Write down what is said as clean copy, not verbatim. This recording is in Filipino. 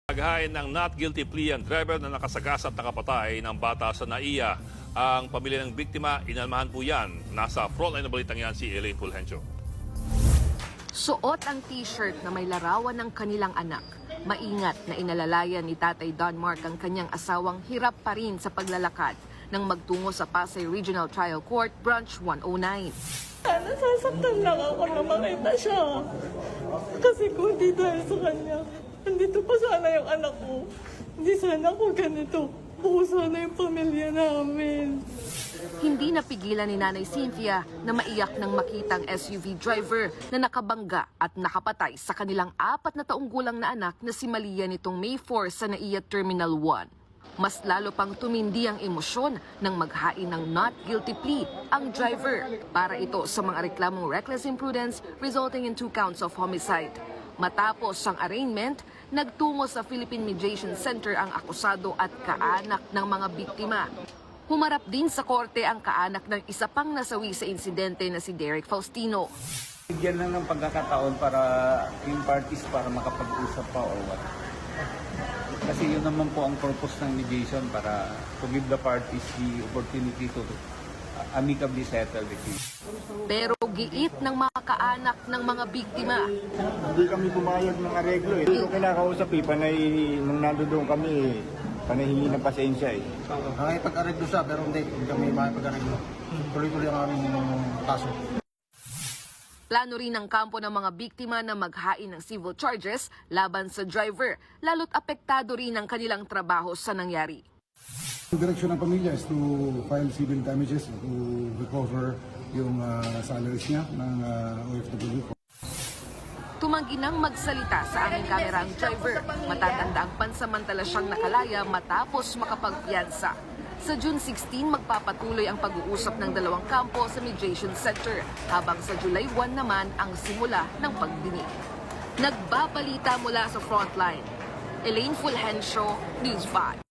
Naghain ng not guilty plea ang driver na nakasagasat na kapatay ng bata sa NAIA. Ang pamilya ng biktima, inalmahan po yan. Nasa frontline na balitang yan si Elaine Fulgencio. Suot ang t-shirt na may larawan ng kanilang anak. Maingat na inalalayan ni Tatay Don Mark ang kanyang asawang hirap pa rin sa paglalakad nang magtungo sa Pasay Regional Trial Court, Branch 109. Nasasaktan lang ako na makita siya. Kasi kung di dahil sa kanya, nandito pa sana yung anak ko. Hindi sana ako ganito. Buo sana yung pamilya namin. Hindi napigilan ni Nanay Cynthia na maiyak nang makitang SUV driver na nakabangga at nakapatay sa kanilang 4 na taong gulang na anak na si Malia nitong May 4 sa NAIA Terminal 1. Mas lalo pang tumindi ang emosyon nang maghain ng not guilty plea ang driver para ito sa mga reklamong reckless imprudence resulting in 2 counts of homicide. Matapos ang arraignment, nagtungo sa Philippine Mediation Center ang akusado at kaanak ng mga biktima. Humarap din sa korte ang kaanak ng isa pang nasawi sa insidente na si Derek Faustino. Bigyan lang ng pagkakataon para yung parties para makapag-usap pa or what. Kasi yun naman po ang purpose ng mediation para to give the parties the opportunity to amicably settle the case. Pero giit ng mga kaanak ng mga biktima. Hindi kami pumayag ng areglo eh. Hindi ko kinakausap eh, panay nung nandoon kami panahingi ng pasensya eh. Nakipag-areglo siya pero hindi kami makipag-areglo. Tuloy-tuloy ang aming kaso. Plano rin ng kampo ng mga biktima na maghain ng civil charges laban sa driver, lalo't apektado rin ang kanilang trabaho sa nangyari. Ang direksyon ng pamilya is to file civil damages to recover yung salaries niya ng OFW. Tumanggi nang magsalita sa aming kamera ang driver. Matatanda ang pansamantala siyang nakalaya matapos makapagpiyansa. Sa June 16, magpapatuloy ang pag-uusap ng dalawang kampo sa Mediation Center, habang sa July 1 naman ang simula ng pagdinig. Nagbabalita mula sa frontline. Elaine Fulgencio, News 5.